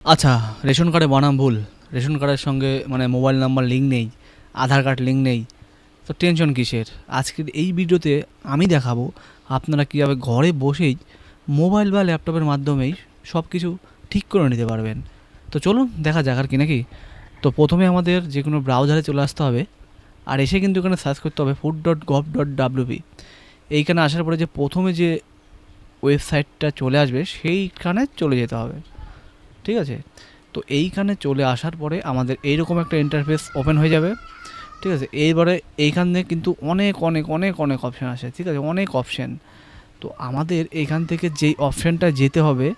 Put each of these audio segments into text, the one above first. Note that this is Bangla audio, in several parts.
আচ্ছা, রেশন কার্ডে বানাম ভুল। রেশন কার্ডের সঙ্গে মোবাইল নাম্বার লিঙ্ক নেই, আধার কার্ড লিঙ্ক নেই। তো টেনশন কিসের? আজকের এই ভিডিওতে আমি দেখাবো আপনারা কীভাবে ঘরে বসেই মোবাইল বা ল্যাপটপের মাধ্যমেই সব কিছু ঠিক করে নিতে পারবেন। তো চলুন দেখা যাক আর কি নাকি। তো প্রথমে আমাদের যে কোনো ব্রাউজারে চলে আসতে হবে, আর এসে কিন্তু এখানে সার্চ করতে হবে food.gov.wp। এইখানে আসার পরে যে প্রথমে যে ওয়েবসাইটটা চলে আসবে সেইখানে চলে যেতে হবে, ঠিক আছে? তো এইখানে চলে আসার পরে আমাদের এইরকম একটা ইন্টারফেস ওপেন হয়ে যাবে, ঠিক আছে? এইবারে এইখানে কিন্তু অনেক অনেক অনেক অনেক অপশান আসে, ঠিক আছে? অনেক অপশান। তো আমাদের এইখান থেকে যেই অপশানটা যেতে হবে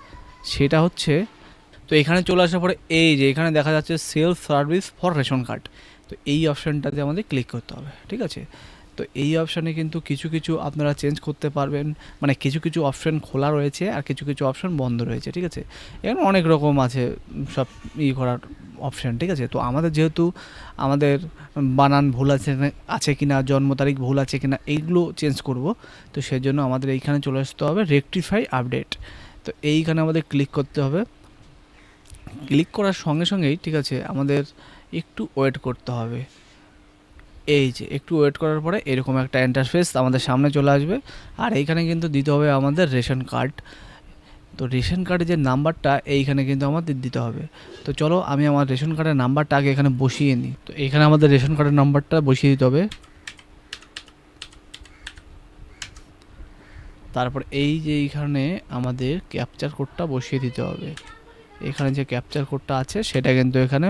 সেটা হচ্ছে, তো এখানে চলে আসার পরে এই যে এখানে দেখা যাচ্ছে self service for ration card. তো এই অপশানটাতে আমাদের ক্লিক করতে হবে, ঠিক আছে? তো এই অপশানে কিন্তু কিছু কিছু আপনারা চেঞ্জ করতে পারবেন, কিছু কিছু অপশান খোলা রয়েছে আর কিছু কিছু অপশান বন্ধ রয়েছে, ঠিক আছে? এখানে অনেক রকম আছে সব করার অপশান, ঠিক আছে? তো আমাদের যেহেতু আমাদের বানান ভুল আছে কিনা, জন্ম তারিখ ভুল আছে কিনা, এইগুলো চেঞ্জ করব। তো সেজন্য আমাদের এইখানে চলে আসতে হবে রেকটিফাই আপডেট। তো এইখানে আমাদের ক্লিক করতে হবে। ক্লিক করার সঙ্গে সঙ্গেই, ঠিক আছে, আমাদের একটু ওয়েট করতে হবে। এই যে একটু ওয়েট করার পরে এরকম একটা ইন্টারফেস আমাদের সামনে চলে আসবে, আর এইখানে কিন্তু দিতে হবে আমাদের রেশন কার্ড। তো রেশন কার্ডের যে নাম্বারটা এইখানে কিন্তু আমাদের দিতে হবে। তো চলো আমি আমার রেশন কার্ডের নাম্বারটা আগে এখানে বসিয়ে নিই। তো এখানে আমাদের রেশন কার্ডের নাম্বারটা বসিয়ে দিতে হবে। তারপর এই যে এইখানে আমাদের ক্যাপচার কোডটা বসিয়ে দিতে হবে। এখানে যে ক্যাপচার কোডটা আছে সেটা কিন্তু এখানে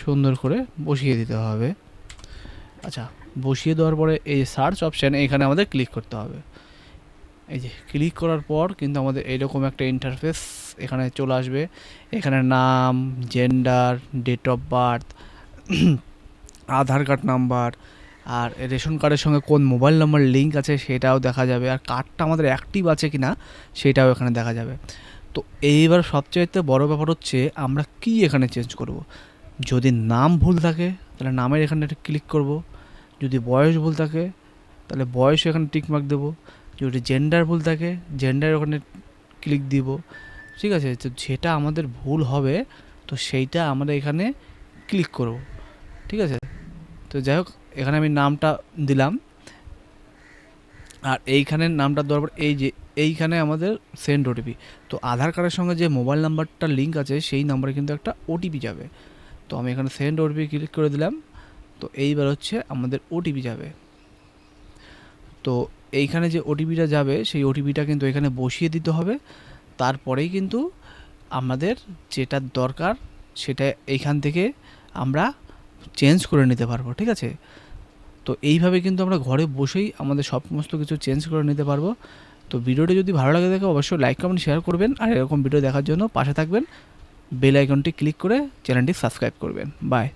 সুন্দর করে বসিয়ে দিতে হবে। আচ্ছা, বসিয়ে দেওয়ার পরে এই সার্চ অপশান এখানে আমাদের ক্লিক করতে হবে। এই যে ক্লিক করার পর কিন্তু আমাদের এইরকম একটা ইন্টারফেস এখানে চলে আসবে। এখানে নাম, gender, date of birth, Aadhaar card number, আর রেশন কার্ডের সঙ্গে কোন মোবাইল নাম্বার লিঙ্ক আছে সেটাও দেখা যাবে, আর কার্ডটা আমাদের অ্যাক্টিভ আছে কি না সেটাও এখানে দেখা যাবে। তো এইবার সবচাইতে বড় ব্যাপার হচ্ছে আমরা কি এখানে চেঞ্জ করব। যদি নাম ভুল থাকে তাহলে নামের এখানে একটা ক্লিক করব। যদি বয়স ভুল থাকে তাহলে বয়স এখানে টিকমার্ক দেবো। যদি জেন্ডার ভুল থাকে জেন্ডার ওখানে ক্লিক দিব, ঠিক আছে? তো যেটা আমাদের ভুল হবে তো সেইটা আমরা এখানে ক্লিক করব, ঠিক আছে? তো যাই হোক, এখানে আমি নামটা দিলাম, আর এইখানের নামটা দেওয়ার পর এই যে এইখানে আমাদের সেন্ড ওটিপি। তো আধার কার্ডের সঙ্গে যে মোবাইল নাম্বারটা লিঙ্ক আছে সেই নাম্বারে কিন্তু একটা ওটিপি যাবে। তো আমি এখানে সেন্ড ওটিপি ক্লিক করে দিলাম। তো এইবার হচ্ছে আমাদের ওটিপি যাবে। তো এইখানে যে ওটিপিটা যাবে সেই ওটিপিটা কিন্তু এখানে বসিয়ে দিতে হবে। তারপরেই কিন্তু আমাদের যেটা দরকার সেটা এইখান থেকে আমরা চেঞ্জ করে নিতে পারবো, ঠিক আছে? তো এইভাবে কিন্তু আমরা ঘরে বসেই আমাদের সমস্ত কিছু চেঞ্জ করে নিতে পারবো। তো ভিডিওটি যদি ভালো লাগে থাকে অবশ্যই লাইক কমেন্ট শেয়ার করবেন, আর এরকম ভিডিও দেখার জন্য পাশে থাকবেন। বেল আইকনটি ক্লিক করে চ্যানেলটি সাবস্ক্রাইব করবেন। বাই।